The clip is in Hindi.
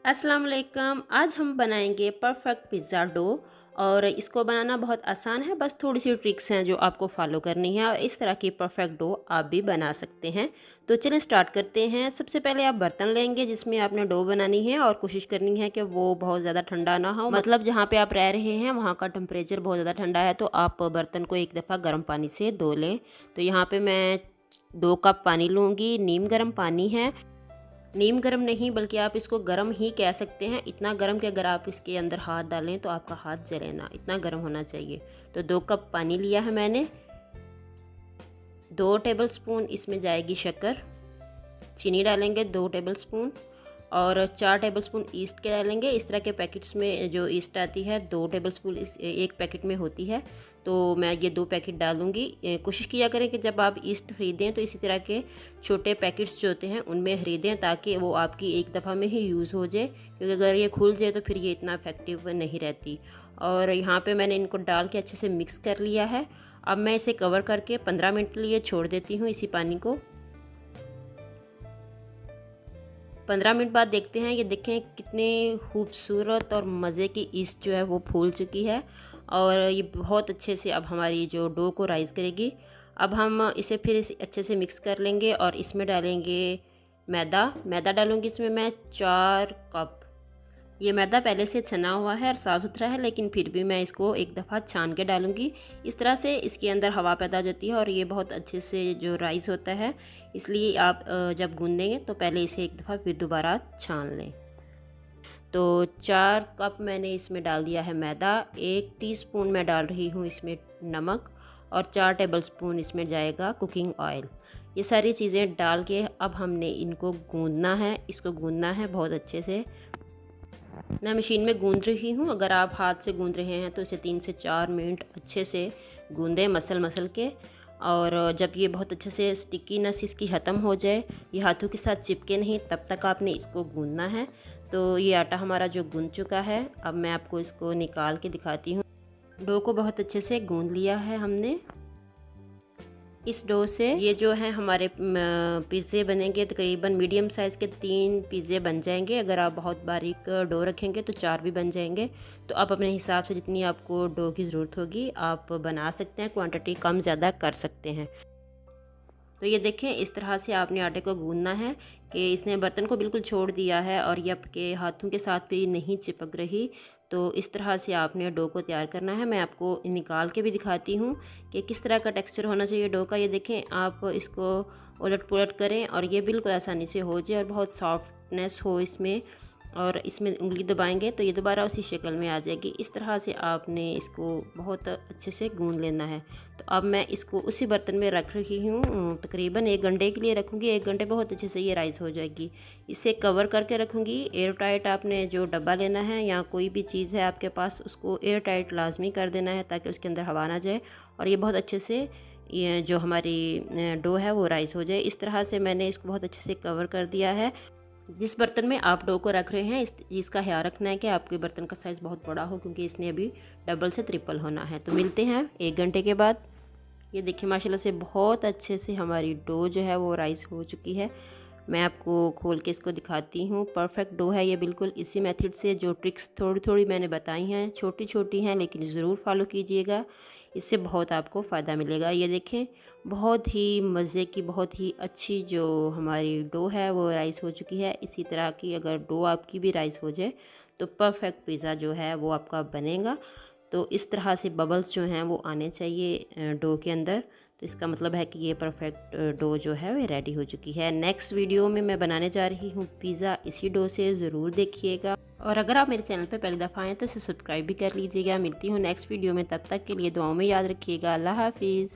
अस्सलाम वालेकुम। आज हम बनाएंगे परफेक्ट पिज़्ज़ा डो और इसको बनाना बहुत आसान है। बस थोड़ी सी ट्रिक्स हैं जो आपको फॉलो करनी है और इस तरह की परफेक्ट डो आप भी बना सकते हैं। तो चलिए स्टार्ट करते हैं। सबसे पहले आप बर्तन लेंगे जिसमें आपने डो बनानी है और कोशिश करनी है कि वो बहुत ज़्यादा ठंडा ना हो। मतलब जहाँ पे आप रह रहे हैं वहाँ का टेम्परेचर बहुत ज़्यादा ठंडा है, तो आप बर्तन को एक दफ़ा गर्म पानी से धो लें। तो यहाँ पर मैं 2 कप पानी लूँगी। नीम गर्म पानी है, नीम गरम नहीं बल्कि आप इसको गरम ही कह सकते हैं। इतना गरम कि अगर आप इसके अंदर हाथ डालें तो आपका हाथ जले ना, इतना गरम होना चाहिए। तो 2 कप पानी लिया है मैंने। 2 टेबलस्पून इसमें जाएगी शक्कर, चीनी डालेंगे 2 टेबलस्पून और 4 टेबलस्पून ईस्ट के डालेंगे। इस तरह के पैकेट्स में जो ईस्ट आती है 2 टेबलस्पून इस एक पैकेट में होती है, तो मैं ये 2 पैकेट डालूँगी। कोशिश किया करें कि जब आप ईस्ट खरीदें तो इसी तरह के छोटे पैकेट्स जो होते हैं उनमें खरीदें, ताकि वो आपकी एक दफ़ा में ही यूज़ हो जाए, क्योंकि अगर ये खुल जाए तो फिर ये इतना इफेक्टिव नहीं रहती। और यहाँ पे मैंने इनको डाल के अच्छे से मिक्स कर लिया है। अब मैं इसे कवर करके 15 मिनट के लिए छोड़ देती हूँ इसी पानी को। 15 मिनट बाद देखते हैं। ये देखें कितने खूबसूरत और मज़े की ईस्ट जो है वो फूल चुकी है और ये बहुत अच्छे से अब हमारी जो डो को राइज़ करेगी। अब हम इसे फिर इसे अच्छे से मिक्स कर लेंगे और इसमें डालेंगे मैदा डालूँगी इसमें मैं 4 कप। ये मैदा पहले से छना हुआ है और साफ़ सुथरा है, लेकिन फिर भी मैं इसको एक दफ़ा छान के डालूँगी। इस तरह से इसके अंदर हवा पैदा हो जाती है और ये बहुत अच्छे से जो राइस होता है, इसलिए आप जब गूँदेंगे तो पहले इसे एक दफ़ा फिर दोबारा छान लें। तो 4 कप मैंने इसमें डाल दिया है मैदा। 1 टीस्पून मैं डाल रही हूँ इसमें नमक और 4 टेबलस्पून इसमें जाएगा कुकिंग ऑयल। ये सारी चीज़ें डाल के अब हमने इनको गूँदना है। इसको गूँदना है बहुत अच्छे से। मैं मशीन में गूंद रही हूँ, अगर आप हाथ से गूंद रहे हैं तो इसे 3 से 4 मिनट अच्छे से गूंदें मसल के। और जब ये बहुत अच्छे से स्टिकीनेस इसकी ख़त्म हो जाए, ये हाथों के साथ चिपके नहीं, तब तक आपने इसको गूंदना है। तो ये आटा हमारा जो गूंद चुका है, अब मैं आपको इसको निकाल के दिखाती हूँ। डो को बहुत अच्छे से गूंद लिया है हमने। इस डो से ये जो है हमारे पिज़्ज़े बनेंगे, तकरीबन मीडियम साइज़ के 3 पिज़्ज़े बन जाएंगे। अगर आप बहुत बारीक डो रखेंगे तो 4 भी बन जाएंगे। तो आप अपने हिसाब से जितनी आपको डो की ज़रूरत होगी आप बना सकते हैं, क्वांटिटी कम ज़्यादा कर सकते हैं। तो ये देखें इस तरह से आपने आटे को गूंदना है कि इसने बर्तन को बिल्कुल छोड़ दिया है और ये आपके हाथों के साथ भी नहीं चिपक रही। तो इस तरह से आपने डो को तैयार करना है। मैं आपको निकाल के भी दिखाती हूँ कि किस तरह का टेक्सचर होना चाहिए डो का। ये देखें, आप इसको उलट पुलट करें और ये बिल्कुल आसानी से हो जाए और बहुत सॉफ्टनेस हो इसमें, और इसमें उंगली दबाएंगे तो ये दोबारा उसी शक्ल में आ जाएगी। इस तरह से आपने इसको बहुत अच्छे से गूंद लेना है। तो अब मैं इसको उसी बर्तन में रख रही हूँ, तकरीबन 1 घंटे के लिए रखूँगी। 1 घंटे बहुत अच्छे से ये राइस हो जाएगी। इसे कवर करके रखूँगी। एयर टाइट आपने जो डब्बा लेना है या कोई भी चीज़ है आपके पास, उसको एयर टाइट लाजमी कर देना है ताकि उसके अंदर हवा ना जाए और ये बहुत अच्छे से ये जो हमारी डो है वो राइस हो जाए। इस तरह से मैंने इसको बहुत अच्छे से कवर कर दिया है। जिस बर्तन में आप डो को रख रहे हैं इस चीज़ का ख्याल रखना है कि आपके बर्तन का साइज़ बहुत बड़ा हो, क्योंकि इसने अभी डबल से ट्रिपल होना है। तो मिलते हैं 1 घंटे के बाद। ये देखिए माशाल्लाह से बहुत अच्छे से हमारी डो जो है वो राइस हो चुकी है। मैं आपको खोल के इसको दिखाती हूँ। परफेक्ट डो है ये बिल्कुल। इसी मेथड से जो ट्रिक्स थोड़ी थोड़ी मैंने बताई हैं, छोटी छोटी हैं लेकिन ज़रूर फॉलो कीजिएगा, इससे बहुत आपको फ़ायदा मिलेगा। ये देखें बहुत ही मज़े की, बहुत ही अच्छी जो हमारी डो है वो राइस हो चुकी है। इसी तरह की अगर डो आपकी भी राइस हो जाए तो परफेक्ट पिज़्ज़ा जो है वो आपका बनेगा। तो इस तरह से बबल्स जो हैं वो आने चाहिए डो के अंदर। तो इसका मतलब है कि ये परफेक्ट डो जो है वो रेडी हो चुकी है। नेक्स्ट वीडियो में मैं बनाने जा रही हूँ पिज़्ज़ा इसी डो से, ज़रूर देखिएगा। और अगर आप मेरे चैनल पे पहली दफ़ा आएँ तो इसे सब्सक्राइब भी कर लीजिएगा। मिलती हूँ नेक्स्ट वीडियो में, तब तक के लिए दुआओं में याद रखिएगा। अल्लाह हाफिज़।